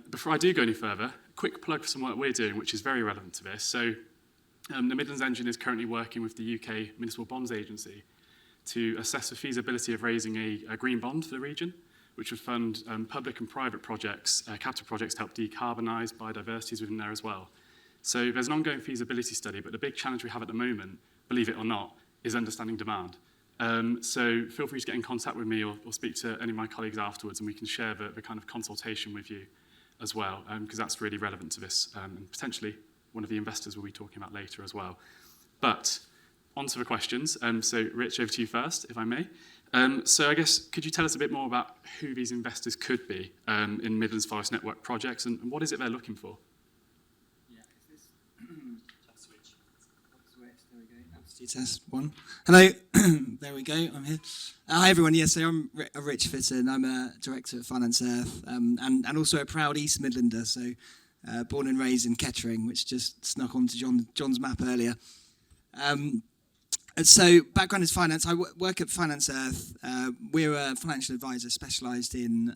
Before I do go any further, a quick plug for some work we're doing, which is very relevant to this. So the Midlands Engine is currently working with the UK Municipal Bonds Agency to assess the feasibility of raising a green bond for the region, which would fund public and private projects, capital projects to help decarbonise biodiversities within there as well. So there's an ongoing feasibility study, but the big challenge we have at the moment, believe it or not, is understanding demand. So feel free to get in contact with me or speak to any of my colleagues afterwards, and we can share the kind of consultation with you as well, because that's really relevant to this, and potentially one of the investors we'll be talking about later as well. But on to the questions. So Rich, over to you first, if I may. So I guess, could you tell us a bit more about who these investors could be in Midlands Forest Network projects, and what is it they're looking for? Test one. Hello, there we go, I'm here. Hi everyone, yes, so I'm Rich Fitton, I'm a director at Finance Earth and also a proud East Midlander, so born and raised in Kettering, which just snuck onto John's map earlier. And so background is finance. I work at Finance Earth. We're a financial advisor specialised in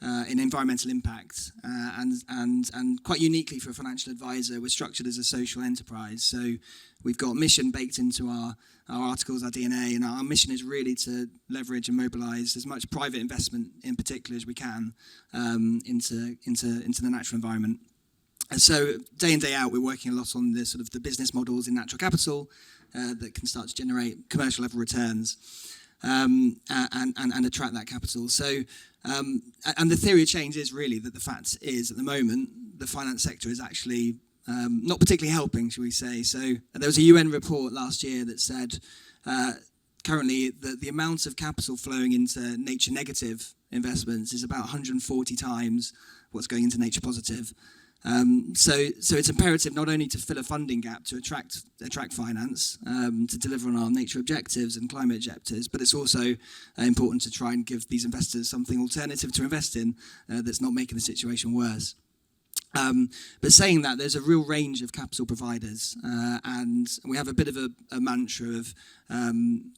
environmental impact, and quite uniquely for a financial advisor, we're structured as a social enterprise. So we've got mission baked into our articles, our DNA, and our mission is really to leverage and mobilise as much private investment, in particular, as we can into the natural environment. And so day in, day out, we're working a lot on the sort of the business models in natural capital that can start to generate commercial level returns and attract that capital. So, and the theory of change is really that the fact is, at the moment, the finance sector is actually not particularly helping, shall we say. So there was a UN report last year that said currently the amount of capital flowing into nature negative investments is about 140 times what's going into nature positive. So it's imperative not only to fill a funding gap to attract finance, to deliver on our nature objectives and climate objectives, but it's also important to try and give these investors something alternative to invest in that's not making the situation worse. But saying that, there's a real range of capital providers, and we have a bit of a mantra of,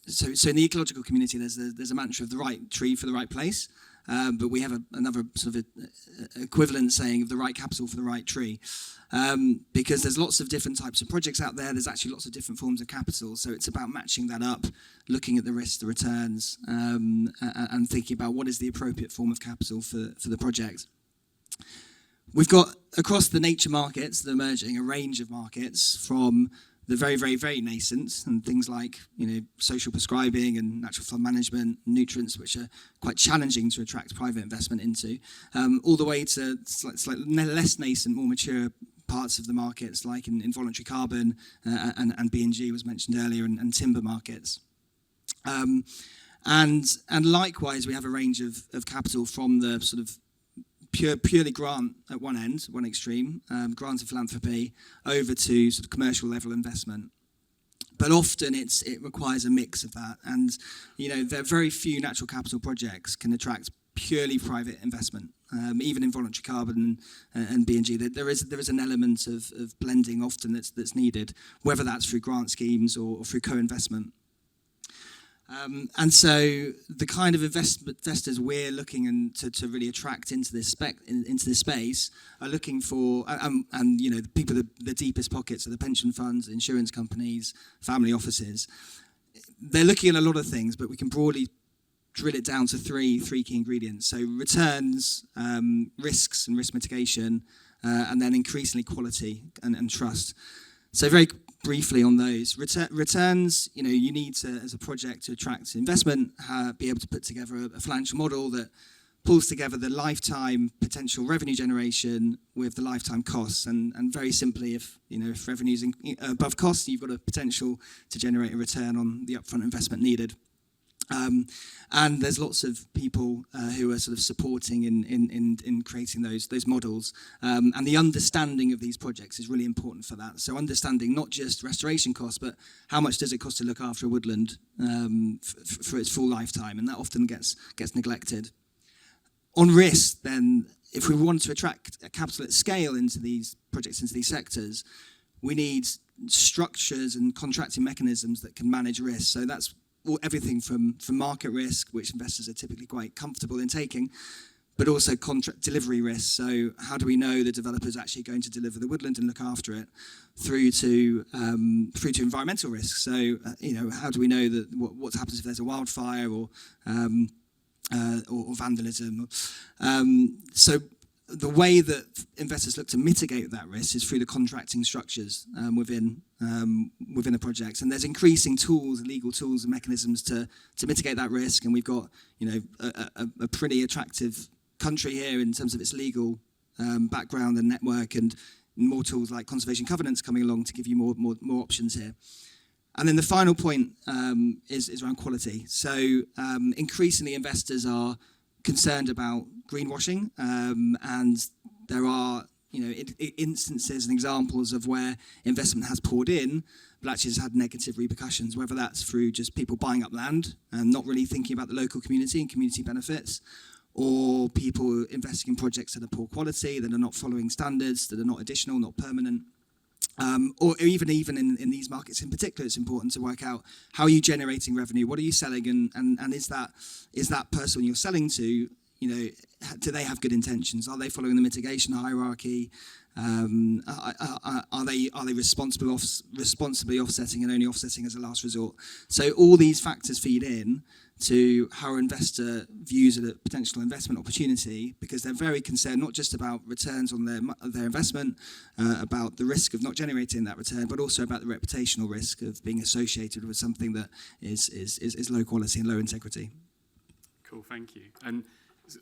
so in the ecological community, there's a mantra of the right tree for the right place. But we have another sort of equivalent saying of the right capital for the right tree, because there's lots of different types of projects out there. There's actually lots of different forms of capital, so it's about matching that up, looking at the risks, the returns, and thinking about what is the appropriate form of capital for the project. We've got, across the nature markets that are emerging, a range of markets from the very, very, very nascent, and things like, social prescribing and natural flood management, nutrients, which are quite challenging to attract private investment into, all the way to slightly less nascent, more mature parts of the markets, like in voluntary carbon and B&G was mentioned earlier, and timber markets. And likewise, we have a range of capital from the sort of purely grant at one end, one extreme, grant and philanthropy, over to sort of commercial level investment. But often it requires a mix of that. And, there are very few natural capital projects can attract purely private investment, even in voluntary carbon and B&G. There is an element of blending often that's needed, whether that's through grant schemes or through co-investment. And so the kind of investors we're looking to really attract into this space are looking for, the people with the deepest pockets are the pension funds, insurance companies, family offices. They're looking at a lot of things, but we can broadly drill it down to three key ingredients. So returns, risks and risk mitigation, and then increasingly quality and trust. So very briefly on those. Returns, you need to, as a project to attract investment, be able to put together a financial model that pulls together the lifetime potential revenue generation with the lifetime costs. And very simply, if revenue's above cost, you've got a potential to generate a return on the upfront investment needed. And there's lots of people who are sort of supporting in creating those models. And the understanding of these projects is really important for that. So understanding not just restoration costs, but how much does it cost to look after a woodland for its full lifetime, and that often gets neglected. On risk, then, if we want to attract capital at scale into these projects, into these sectors, we need structures and contracting mechanisms that can manage risk. So that's everything from market risk, which investors are typically quite comfortable in taking, but also contract delivery risks. So how do we know the developer's actually going to deliver the woodland and look after it, through to environmental risks? So how do we know that what happens if there's a wildfire or vandalism? So the way that investors look to mitigate that risk is through the contracting structures within the projects, and there's increasing tools, legal tools, and mechanisms to mitigate that risk. And we've got a pretty attractive country here in terms of its legal background and network, and more tools like conservation covenants coming along to give you more options here. And then the final point is around quality. So increasingly investors are concerned about greenwashing, and there are instances and examples of where investment has poured in but actually has had negative repercussions, whether that's through just people buying up land and not really thinking about the local community and community benefits, or people investing in projects that are poor quality, that are not following standards, that are not additional, not permanent. Or even in these markets in particular, it's important to work out how are you generating revenue, what are you selling, and is that person you're selling to, do they have good intentions? Are they following the mitigation hierarchy? Are they responsibly offsetting and only offsetting as a last resort? So all these factors feed in to how an investor views a potential investment opportunity, because they're very concerned not just about returns on their investment, about the risk of not generating that return, but also about the reputational risk of being associated with something that is low quality and low integrity. Cool, thank you. And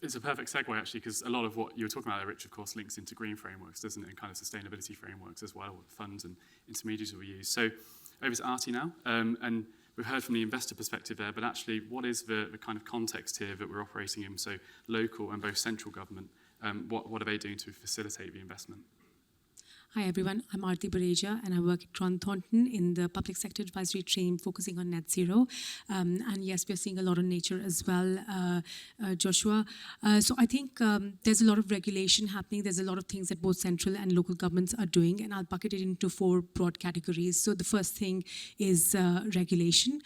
it's a perfect segue, actually, because a lot of what you were talking about there, Rich, of course, links into green frameworks, doesn't it, and kind of sustainability frameworks as well, funds and intermediaries we use. So over to Arti now, and we've heard from the investor perspective there, but actually, what is the kind of context here that we're operating in? So local and both central government, what are they doing to facilitate the investment? Hi everyone, I'm Arti and I work at Thornton in the public sector advisory team focusing on net zero. And yes, we're seeing a lot of nature as well, Joshua. So I think there's a lot of regulation happening. There's a lot of things that both central and local governments are doing, and I'll bucket it into 4 broad categories. So the first thing is regulation.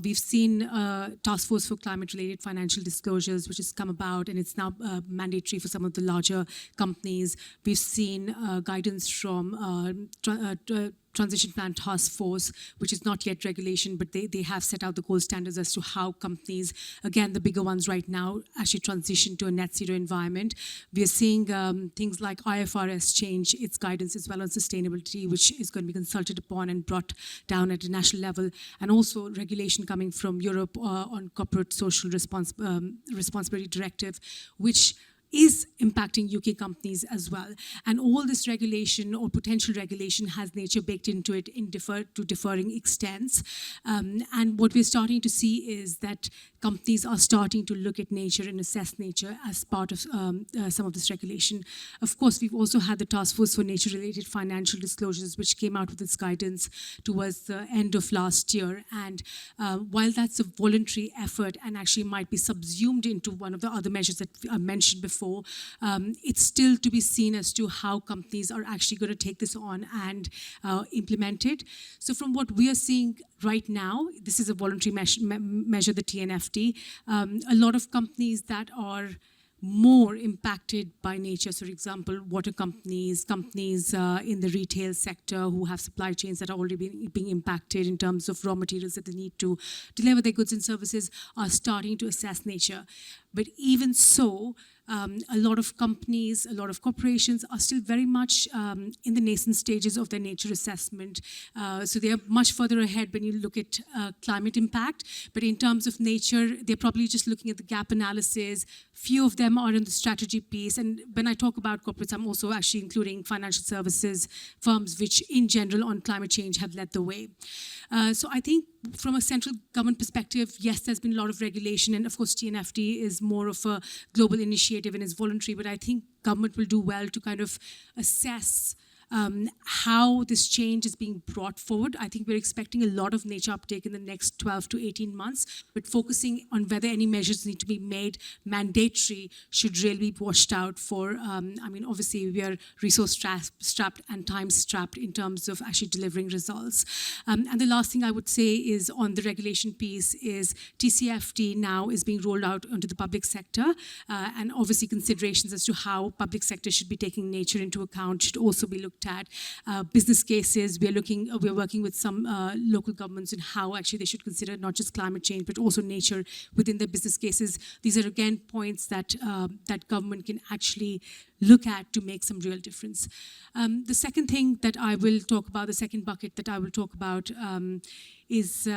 We've seen Task Force for Climate-Related Financial Disclosures, which has come about, and it's now mandatory for some of the larger companies. We've seen guidance from Transition Plan Task Force, which is not yet regulation, but they have set out the gold standards as to how companies, again, the bigger ones right now, actually transition to a net zero environment. We are seeing things like IFRS change its guidance as well on sustainability, which is going to be consulted upon and brought down at a national level, and also regulation coming from Europe on corporate social responsibility directive, which is impacting UK companies as well. And all this regulation or potential regulation has nature baked into it in differing extents. And what we're starting to see is that companies are starting to look at nature and assess nature as part of some of this regulation. Of course, we've also had the Task Force for Nature-Related Financial Disclosures, which came out with its guidance towards the end of last year. And while that's a voluntary effort and actually might be subsumed into one of the other measures that I mentioned before, it's still to be seen as to how companies are actually going to take this on and implement it. So from what we are seeing right now, this is a voluntary measure, the TNFD. A lot of companies that are more impacted by nature, so for example, water companies in the retail sector who have supply chains that are already being impacted in terms of raw materials that they need to deliver their goods and services, are starting to assess nature. But even so, a lot of companies, a lot of corporations are still very much in the nascent stages of their nature assessment. So they are much further ahead when you look at climate impact. But in terms of nature, they're probably just looking at the gap analysis. Few of them are in the strategy piece. And when I talk about corporates, I'm also actually including financial services firms, which in general on climate change have led the way. So I think from a central government perspective, yes, there's been a lot of regulation. And of course, TNFD is more of a global initiative and is voluntary. But I think government will do well to kind of assess how this change is being brought forward. I think we're expecting a lot of nature uptake in the next 12 to 18 months, but focusing on whether any measures need to be made mandatory should really be washed out for, obviously we are resource strapped and time strapped in terms of actually delivering results. And the last thing I would say is on the regulation piece is TCFD now is being rolled out onto the public sector, and obviously considerations as to how public sector should be taking nature into account should also be looked at. Business cases, we're working with some local governments in how actually they should consider not just climate change but also nature within their business cases. These are again points that that government can actually look at to make some real difference. The second thing that I will talk about, the second bucket that I will talk about is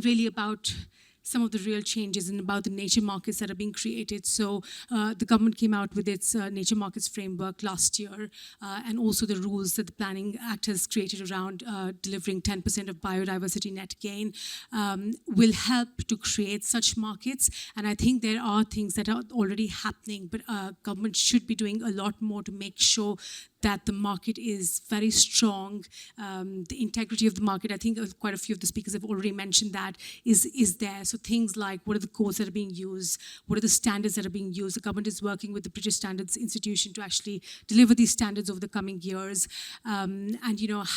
really about some of the real changes and about the nature markets that are being created. So the government came out with its nature markets framework last year, and also the rules that the Planning Act has created around delivering 10% of biodiversity net gain will help to create such markets. And I think there are things that are already happening, but government should be doing a lot more to make sure that the market is very strong. The integrity of the market, I think quite a few of the speakers have already mentioned that, is there. So things like what are the codes that are being used, what are the standards that are being used. The government is working with the British Standards Institution to actually deliver these standards over the coming years. And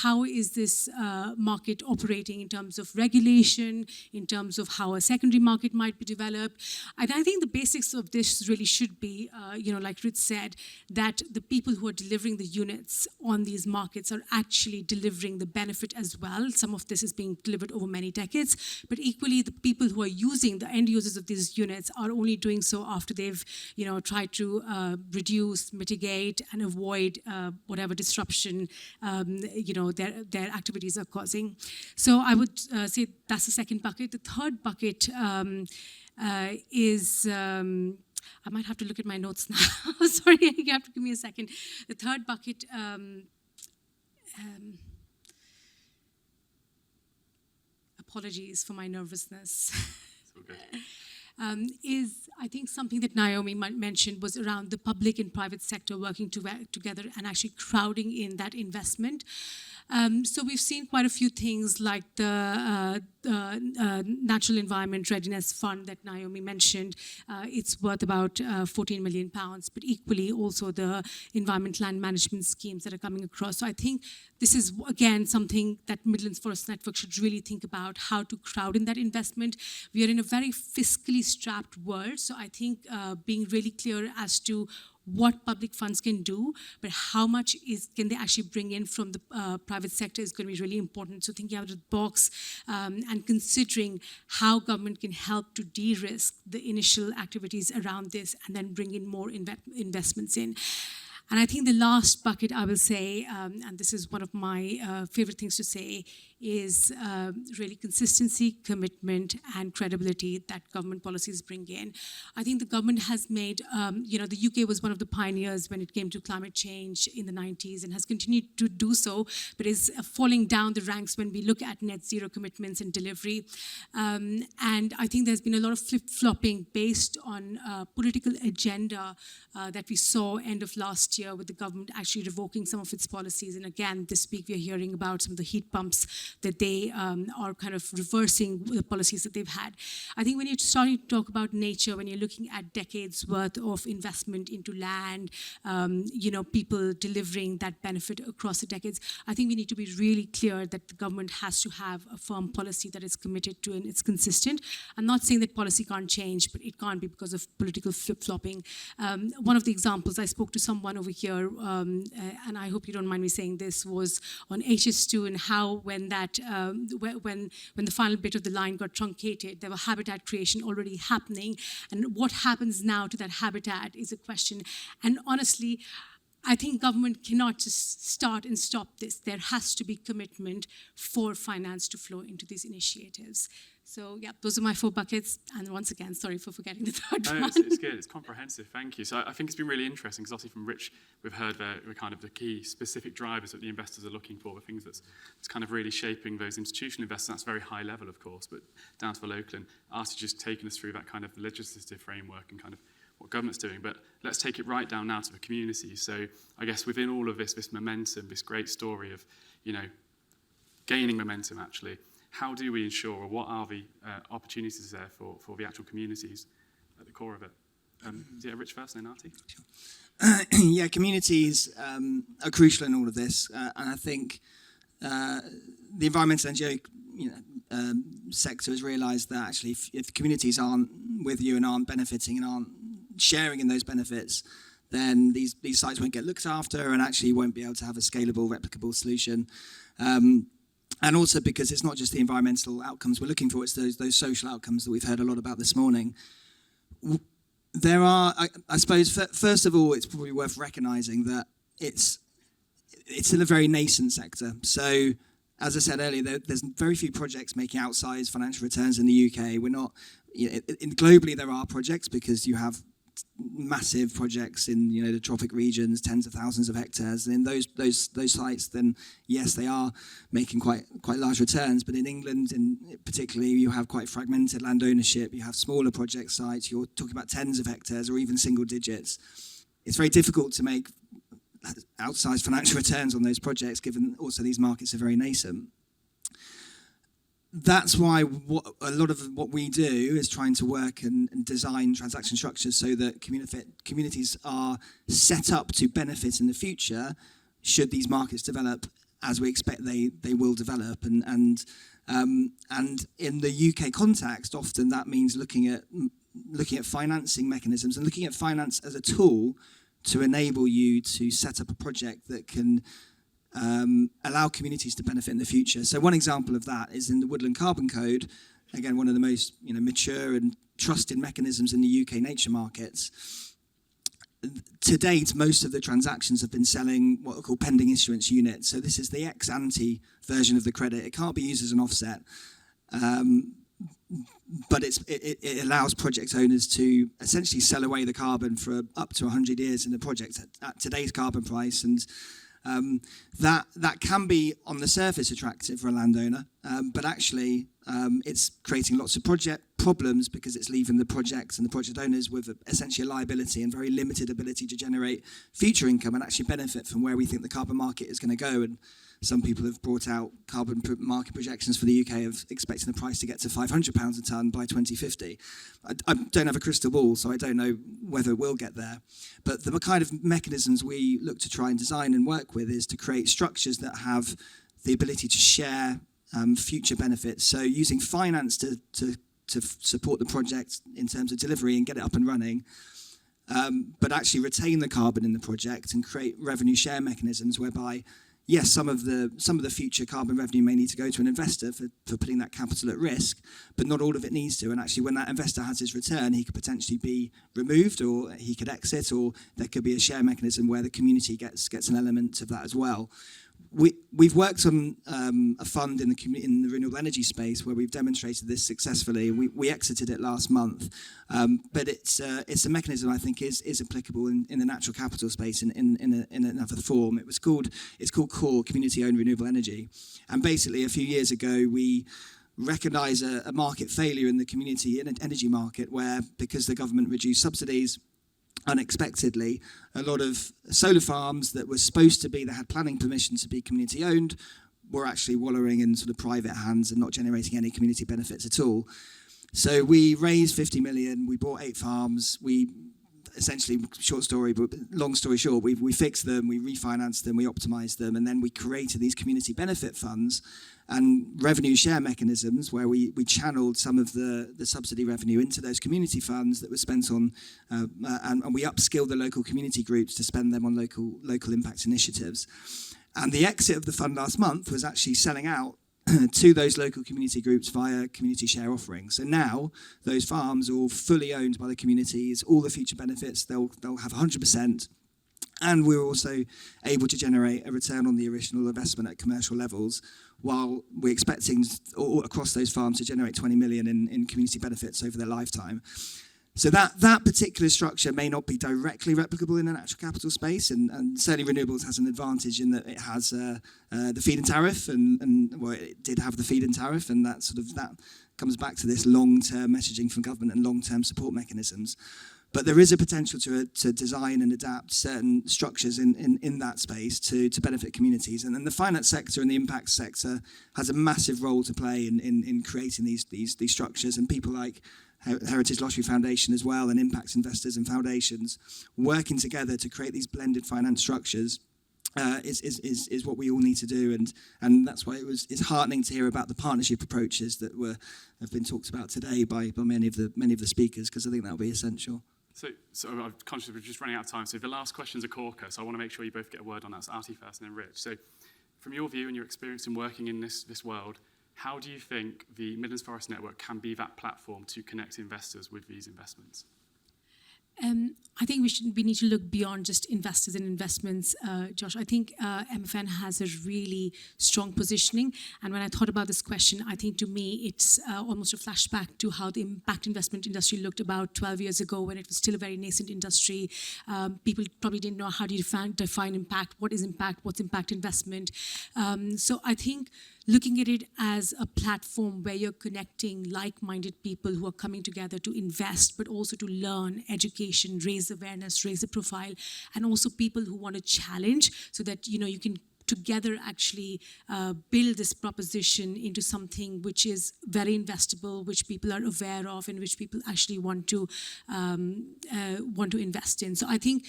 how is this market operating in terms of regulation, in terms of how a secondary market might be developed. And I think the basics of this really should be, like Rich said, that the people who are delivering the units on these markets are actually delivering the benefit as well. Some of this is being delivered over many decades, but equally the people who are using, the end users of these units, are only doing so after they've tried to reduce, mitigate, and avoid whatever disruption their activities are causing. So I would say that's the second bucket. The third bucket is I might have to look at my notes now. Sorry, you have to give me a second. The third bucket apologies for my nervousness. Okay. Is, I think, something that Naomi mentioned was around the public and private sector working together and actually crowding in that investment. So we've seen quite a few things like the Natural Environment Readiness Fund that Naomi mentioned. It's worth about £14 million, but equally also the environment land management schemes that are coming across. So I think this is, again, something that Midlands Forest Network should really think about, how to crowd in that investment. We are in a very fiscally strapped world, so I think being really clear as to what public funds can do, but how much can they actually bring in from the private sector is going to be really important. So thinking out of the box and considering how government can help to de-risk the initial activities around this and then bring in more investments in. And I think the last bucket I will say, and this is one of my favorite things to say, is really consistency, commitment, and credibility that government policies bring in. I think the government has made, the UK was one of the pioneers when it came to climate change in the 90s and has continued to do so, but is falling down the ranks when we look at net zero commitments and delivery. And I think there's been a lot of flip-flopping based on political agenda that we saw end of last year with the government actually revoking some of its policies. And again, this week we're hearing about some of the heat pumps that they are kind of reversing the policies that they've had. I think when you're starting to talk about nature, when you're looking at decades worth of investment into land, people delivering that benefit across the decades, I think we need to be really clear that the government has to have a firm policy that it's committed to and it's consistent. I'm not saying that policy can't change, but it can't be because of political flip-flopping. One of the examples, I spoke to someone over here, and I hope you don't mind me saying this, was on HS2 and how when the final bit of the line got truncated, there were habitat creation already happening. And what happens now to that habitat is a question. And honestly, I think government cannot just start and stop this. There has to be commitment for finance to flow into these initiatives. So yeah, those are my 4 buckets. And once again, sorry for forgetting the third one. It's good. It's comprehensive. Thank you. So I think it's been really interesting because obviously from Rich, we've heard the kind of the key specific drivers that the investors are looking for, the things that's kind of really shaping those institutional investors. That's very high level, of course, but down to the local. And Arti just taken us through that kind of legislative framework and kind of what government's doing, but let's take it right down now to the community. So I guess within all of this momentum, this great story of, gaining momentum actually, how do we ensure, or what are the opportunities there for the actual communities at the core of it? Rich first, then Arti. Yeah, communities are crucial in all of this, and I think the environmental NGO sector has realised that actually if communities aren't with you and aren't benefiting and aren't sharing in those benefits, then these sites won't get looked after and actually won't be able to have a scalable, replicable solution. And also because it's not just the environmental outcomes we're looking for, it's those social outcomes that we've heard a lot about this morning. There are, I suppose, first of all, it's probably worth recognising that it's still a very nascent sector. So, as I said earlier, there's very few projects making outsized financial returns in the UK. We're not, globally there are projects because you have massive projects in the tropic regions, tens of thousands of hectares, and in those sites, then yes, they are making quite large returns. But in England, particularly, you have quite fragmented land ownership. You have smaller project sites. You're talking about tens of hectares or even single digits. It's very difficult to make outsized financial returns on those projects, given also these markets are very nascent. That's why a lot of what we do is trying to work and design transaction structures so that communities are set up to benefit in the future should these markets develop as we expect they will develop. And in the UK context, often that means looking at financing mechanisms and looking at finance as a tool to enable you to set up a project that can allow communities to benefit in the future. So one example of that is in the Woodland Carbon Code, again, one of the most mature and trusted mechanisms in the UK nature markets. To date, most of the transactions have been selling what are called pending issuance units. So this is the ex-ante version of the credit. It can't be used as an offset, but it allows project owners to essentially sell away the carbon for up to 100 years in the project at today's carbon price. And that can be on the surface attractive for a landowner, but actually it's creating lots of project problems because it's leaving the projects and the project owners with essentially a liability and very limited ability to generate future income and actually benefit from where we think the carbon market is going to go. And some people have brought out carbon market projections for the UK of expecting the price to get to £500 a tonne by 2050. I don't have a crystal ball, so I don't know whether we'll get there. But the kind of mechanisms we look to try and design and work with is to create structures that have the ability to share future benefits. So using finance to support the project in terms of delivery and get it up and running, but actually retain the carbon in the project and create revenue share mechanisms whereby, yes, some of the future carbon revenue may need to go to an investor for putting that capital at risk, but not all of it needs to. And actually, when that investor has his return, he could potentially be removed, or he could exit, or there could be a share mechanism where the community gets an element of that as well. We've worked on a fund in the renewable energy space where we've demonstrated this successfully. We exited it last month, but it's a mechanism I think is applicable in the natural capital space in another form. It's called CORE, Community-Owned Renewable Energy, and basically a few years ago we recognised a market failure in the community energy market where, because the government reduced subsidies unexpectedly, a lot of solar farms that were supposed to be, that had planning permission to be community owned, were actually wallowing in sort of private hands and not generating any community benefits at all. So we raised 50 million, we bought 8 farms, we essentially, short story, but long story short, we fixed them, we refinanced them, we optimized them, and then we created these community benefit funds and revenue share mechanisms where we channeled some of the subsidy revenue into those community funds that were spent on, and we upskilled the local community groups to spend them on local impact initiatives. And the exit of the fund last month was actually selling out to those local community groups via community share offerings. So now those farms are all fully owned by the communities, all the future benefits, they'll have 100%. And we're also able to generate a return on the original investment at commercial levels, while we're expecting across those farms to generate 20 million in community benefits over their lifetime. So that particular structure may not be directly replicable in the natural capital space, and certainly renewables has an advantage in that it has the feed-in tariff, and well, it did have the feed-in tariff, and that comes back to this long-term messaging from government and long-term support mechanisms. But there is a potential to design and adapt certain structures in that space to benefit communities. And then the finance sector and the impact sector has a massive role to play in creating these structures. And people like Heritage Lottery Foundation as well, and impact investors and foundations working together to create these blended finance structures is what we all need to do, and that's why it's heartening to hear about the partnership approaches that have been talked about today by many of the speakers, because I think that will be essential. So I'm conscious we're just running out of time. So the last question's a corker, so I want to make sure you both get a word on that. So Arti first and then Rich. So from your view and your experience in working in this world, how do you think the Midlands Forest Network can be that platform to connect investors with these investments? I think we need to look beyond just investors and investments, Josh. I think MFN has a really strong positioning. And when I thought about this question, I think to me it's almost a flashback to how the impact investment industry looked about 12 years ago, when it was still a very nascent industry. People probably didn't know how do you define impact, what is impact, what's impact investment. So I think looking at it as a platform where you're connecting like-minded people who are coming together to invest, but also to learn, education, raise awareness, raise a profile, and also people who want to challenge, so that you can together actually build this proposition into something which is very investable, which people are aware of, and which people actually want to invest in. So I think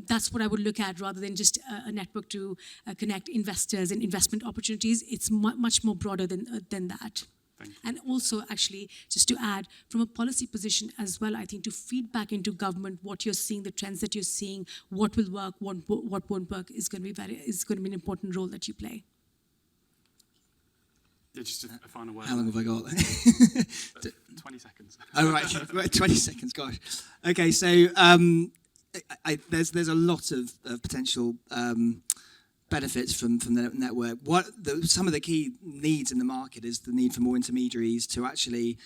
that's what I would look at, rather than just a network to connect investors and investment opportunities. It's much more broader than that. And also, actually, just to add, from a policy position as well, I think to feed back into government what you're seeing, the trends that you're seeing, what will work, what won't work, is going to be an important role that you play. Yeah, just a final word. How long have I got? 20 seconds. Oh, right, 20 seconds, gosh. Okay, so there's a lot of potential benefits from the network. Some of the key needs in the market is the need for more intermediaries to actually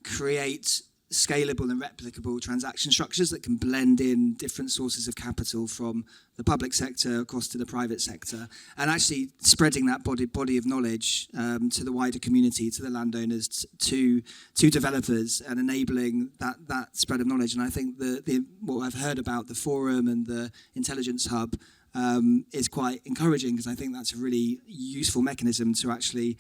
create scalable and replicable transaction structures that can blend in different sources of capital from the public sector across to the private sector, and actually spreading that body of knowledge to the wider community, to the landowners, to developers, and enabling that spread of knowledge. And I think what I've heard about the forum and the intelligence hub is quite encouraging, because I think that's a really useful mechanism to actually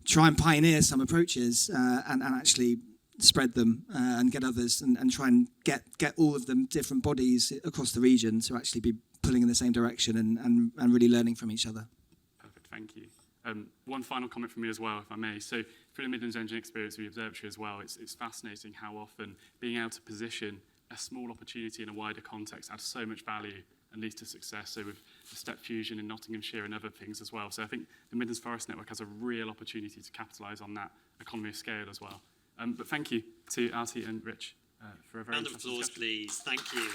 try and pioneer some approaches and actually spread them and get others and try and get all of them different bodies across the region to actually be pulling in the same direction and really learning from each other. Perfect, thank you. One final comment from me as well, if I may. So through the Midlands Engine experience with the Observatory as well, it's fascinating how often being able to position a small opportunity in a wider context adds so much value and leads to success. So with the Step Fusion in Nottinghamshire and other things as well. So I think the Midlands Forest Network has a real opportunity to capitalise on that economy of scale as well. But thank you to Arti and Rich for a very round of applause, please. Thank you.